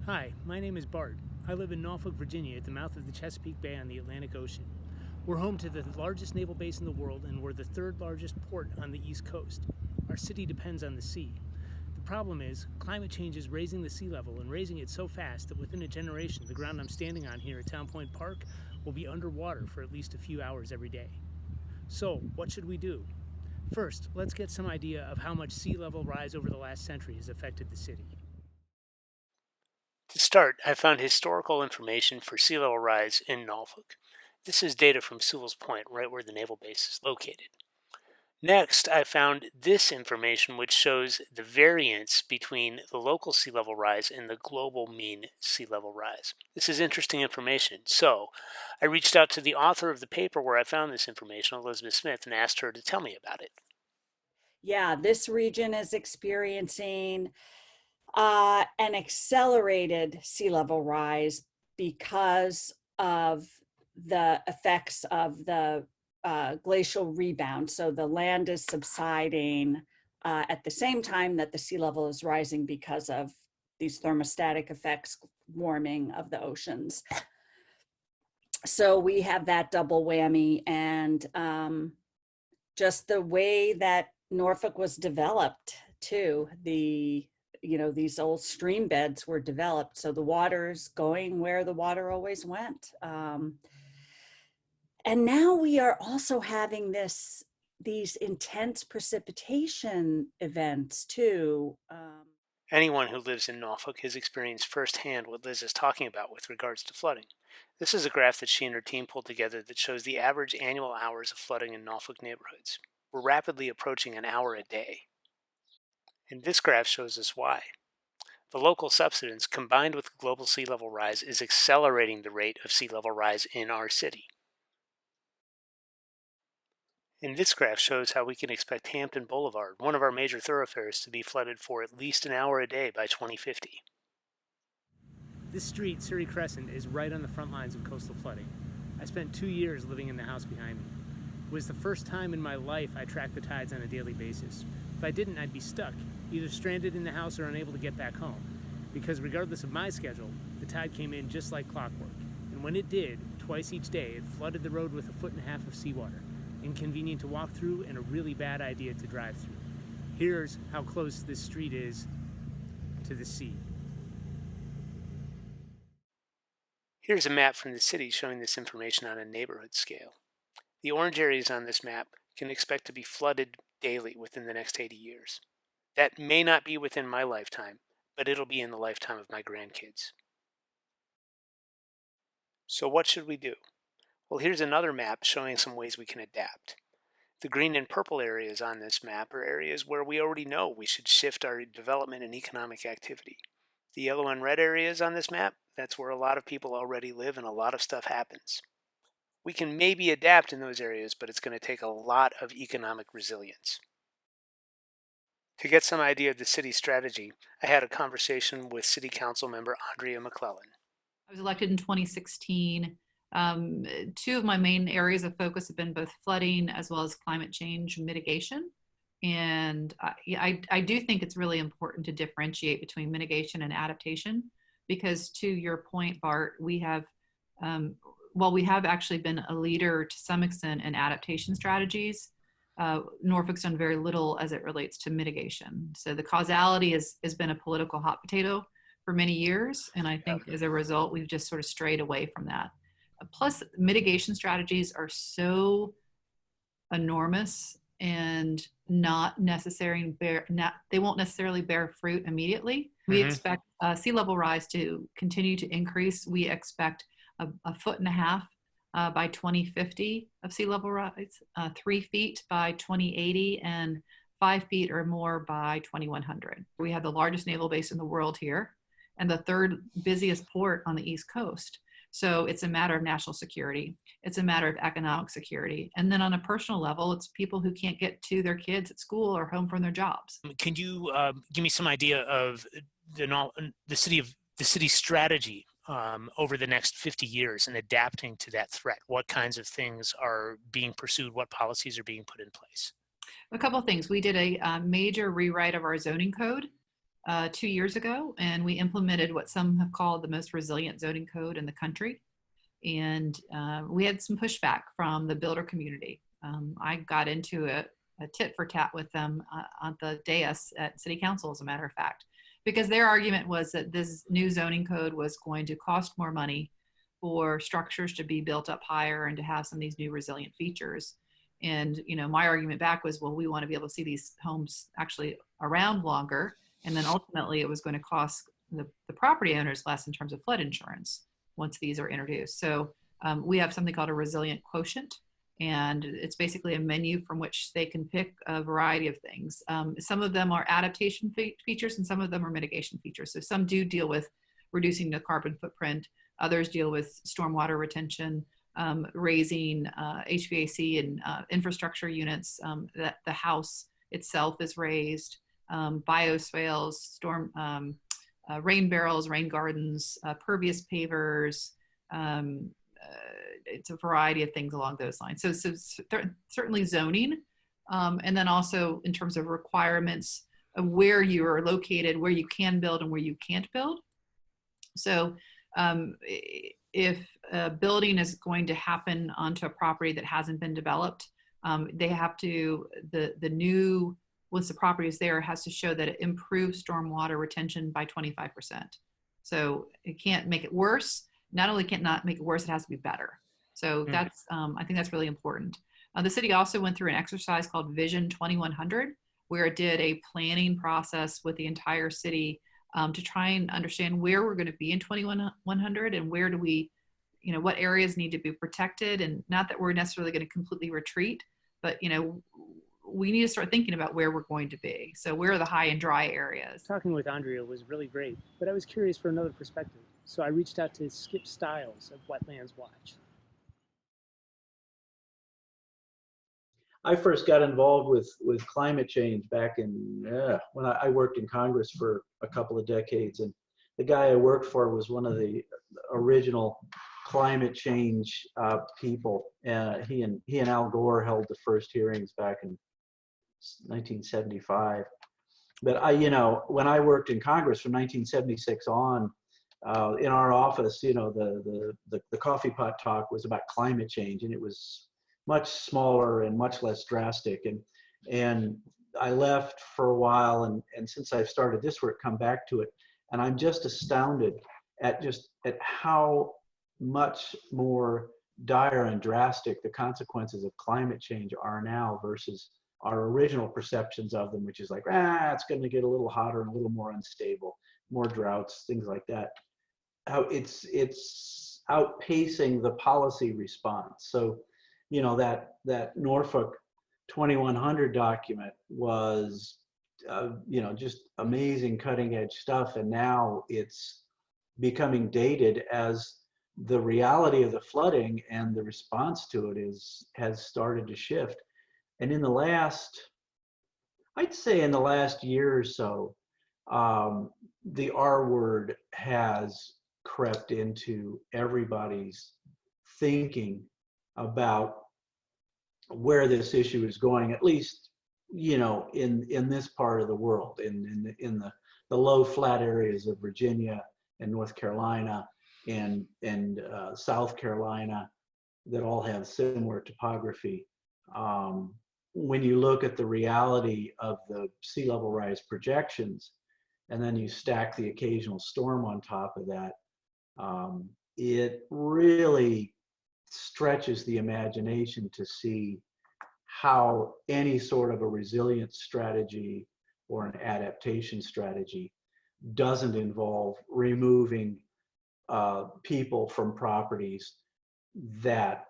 Hi, my name is Bart. I live in Norfolk, Virginia, at the mouth of the Chesapeake Bay on the Atlantic Ocean. We're home to the largest naval base in the world, and we're the third largest port on the East Coast. Our city depends on the sea. The problem is, climate change is raising the sea level and raising it so fast that within a generation, the ground I'm standing on here at Town Point Park will be underwater for at least a few hours every day. So, what should we do? First, let's get some idea of how much sea level rise over the last century has affected the city. To start, I found historical information for sea level rise in Norfolk. This is data from Sewell's Point, right where the naval base is located. Next, I found this information which shows the variance between the local sea level rise and the global mean sea level rise. This is interesting information, so I reached out to the author of the paper where I found this information, Elizabeth Smith, and asked her to tell me about it. Yeah, this region is experiencing an accelerated sea level rise because of the effects of the glacial rebound. So the land is subsiding at the same time that the sea level is rising because of these thermostatic effects, warming of the oceans. So we have that double whammy, and just the way that Norfolk was developed too. These old stream beds were developed, so the water's going where the water always went. And now we are also having these intense precipitation events too. Anyone who lives in Norfolk has experienced firsthand what Liz is talking about with regards to flooding. This is a graph that she and her team pulled together that shows the average annual hours of flooding in Norfolk neighborhoods. We're rapidly approaching an hour a day. And this graph shows us why. The local subsidence, combined with global sea level rise, is accelerating the rate of sea level rise in our city. And this graph shows how we can expect Hampton Boulevard, one of our major thoroughfares, to be flooded for at least an hour a day by 2050. This street, Surrey Crescent, is right on the front lines of coastal flooding. I spent 2 years living in the house behind me. It was the first time in my life I tracked the tides on a daily basis. If I didn't, I'd be stuck, either stranded in the house or unable to get back home. Because regardless of my schedule, the tide came in just like clockwork. And when it did, twice each day, it flooded the road with 1.5 feet of seawater. Inconvenient to walk through and a really bad idea to drive through. Here's how close this street is to the sea. Here's a map from the city showing this information on a neighborhood scale. The orange areas on this map can expect to be flooded daily within the next 80 years. That may not be within my lifetime, but it'll be in the lifetime of my grandkids. So what should we do? Well, here's another map showing some ways we can adapt. The green and purple areas on this map are areas where we already know we should shift our development and economic activity. The yellow and red areas on this map, that's where a lot of people already live and a lot of stuff happens. We can maybe adapt in those areas, but it's going to take a lot of economic resilience. To get some idea of the city's strategy, I had a conversation with City Council member Andria McClellan. I was elected in 2016. Two of my main areas of focus have been both flooding as well as climate change mitigation. And I do think it's really important to differentiate between mitigation and adaptation, because to your point, Bart, we have, while we have actually been a leader to some extent in adaptation strategies, Norfolk's done very little as it relates to mitigation. So the causality has been a political hot potato for many years. And I think as a result, we've just sort of strayed away from that. Plus, mitigation strategies are so enormous and not necessary, they won't necessarily bear fruit immediately. We expect sea level rise to continue to increase. We expect a 1.5 feet by 2050 of sea level rise, 3 feet by 2080, and 5 feet or more by 2100. We have the largest naval base in the world here and the third busiest port on the East Coast. So it's a matter of national security. It's a matter of economic security. And then on a personal level, it's people who can't get to their kids at school or home from their jobs. Can you give me some idea of the city's strategy over the next 50 years in adapting to that threat? What kinds of things are being pursued? What policies are being put in place? A couple of things. We did a major rewrite of our zoning code 2 years ago, and we implemented what some have called the most resilient zoning code in the country. And we had some pushback from the builder community. I got into a tit for tat with them on the dais at City Council, as a matter of fact, because their argument was that this new zoning code was going to cost more money for structures to be built up higher and to have some of these new resilient features. And, you know, my argument back was, well, we want to be able to see these homes actually around longer. And then ultimately it was going to cost the property owners less in terms of flood insurance once these are introduced. So we have something called a resilient quotient, and it's basically a menu from which they can pick a variety of things. Some of them are adaptation features and some of them are mitigation features. So some do deal with reducing the carbon footprint. Others deal with stormwater retention, raising HVAC and infrastructure units, that the house itself is raised, bioswales, rain barrels, rain gardens, pervious pavers. It's a variety of things along those lines. So certainly zoning, and then also in terms of requirements of where you are located, where you can build and where you can't build. So if a building is going to happen onto a property that hasn't been developed, they have to, the new, once the property is there, it has to show that it improves stormwater retention by 25%. So it can't make it worse. Not only can't not make it worse, it has to be better. So that's, I think that's really important. The city also went through an exercise called Vision 2100, where it did a planning process with the entire city to try and understand where we're going to be in 2100 and where do we, you know, what areas need to be protected. And not that we're necessarily going to completely retreat, but, you know, we need to start thinking about where we're going to be. So where are the high and dry areas? Talking with Andria was really great, but I was curious for another perspective. So I reached out to Skip Stiles of Wetlands Watch. I first got involved with climate change back in when I worked in Congress for a couple of decades, and the guy I worked for was one of the original climate change people. He and Al Gore held the first hearings back in 1975. But you know, when I worked in Congress from 1976 on, in our office, you know, the coffee pot talk was about climate change, and it was much smaller and much less drastic. And I left for a while, and since I've started this work, come back to it, and I'm just astounded at how much more dire and drastic the consequences of climate change are now versus our original perceptions of them, which is like, it's going to get a little hotter and a little more unstable, more droughts, things like that. How it's outpacing the policy response. So, you know, that Norfolk 2100 document was, you know, just amazing cutting edge stuff. And now it's becoming dated as the reality of the flooding and the response to it has started to shift. And in the last, I'd say in the last year or so, the R word has crept into everybody's thinking about where this issue is going, at least, you know, in this part of the world, in the low flat areas of Virginia and North Carolina and South Carolina that all have similar topography. When you look at the reality of the sea level rise projections, and then you stack the occasional storm on top of that, it really stretches the imagination to see how any sort of a resilience strategy or an adaptation strategy doesn't involve removing people from properties that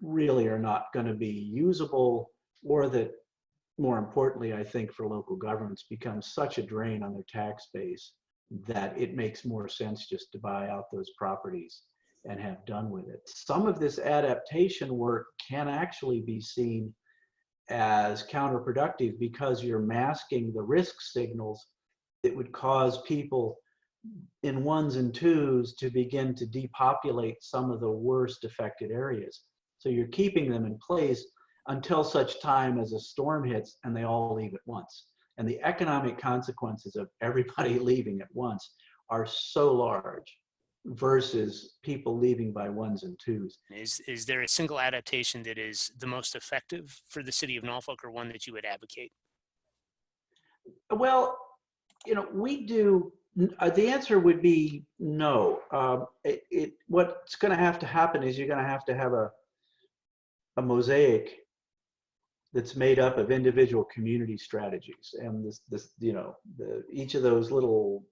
really are not going to be usable, or that, more importantly, I think for local governments, become such a drain on their tax base that it makes more sense just to buy out those properties and have done with it. Some of this adaptation work can actually be seen as counterproductive because you're masking the risk signals that would cause people in ones and twos to begin to depopulate some of the worst affected areas. So you're keeping them in place until such time as a storm hits and they all leave at once. And the economic consequences of everybody leaving at once are so large versus people leaving by ones and twos. Is there a single adaptation that is the most effective for the city of Norfolk, or one that you would advocate? Well, we do. The answer would be no. What's going to have to happen is you're going to have a mosaic that's made up of individual community strategies, and each of those little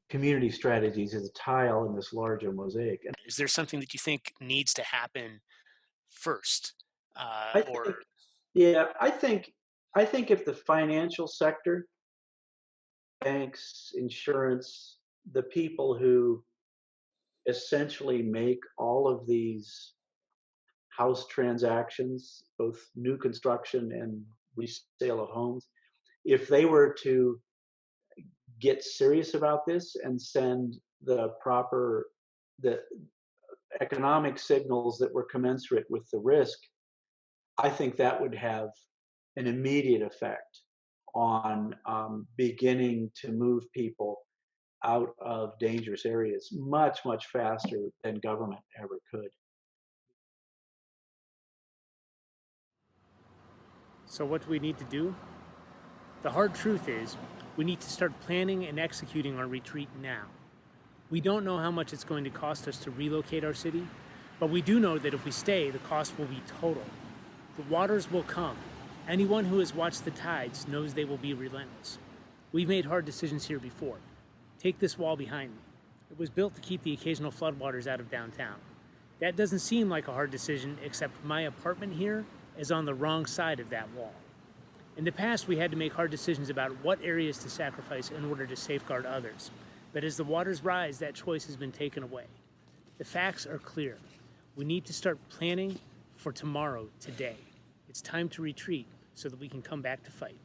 community strategies is a tile in this larger mosaic. And Is there something that you think needs to happen first? I think if the financial sector, banks, insurance, the people who essentially make all of these house transactions, both new construction and resale of homes, if they were to get serious about this and send the economic signals that were commensurate with the risk, I think that would have an immediate effect on beginning to move people out of dangerous areas much, much faster than government ever could. So what do we need to do? The hard truth is, we need to start planning and executing our retreat now. We don't know how much it's going to cost us to relocate our city, but we do know that if we stay, the cost will be total. The waters will come. Anyone who has watched the tides knows they will be relentless. We've made hard decisions here before. Take this wall behind me. It was built to keep the occasional floodwaters out of downtown. That doesn't seem like a hard decision, except my apartment here is on the wrong side of that wall. In the past, we had to make hard decisions about what areas to sacrifice in order to safeguard others. But as the waters rise, that choice has been taken away. The facts are clear. We need to start planning for tomorrow, today. It's time to retreat so that we can come back to fight.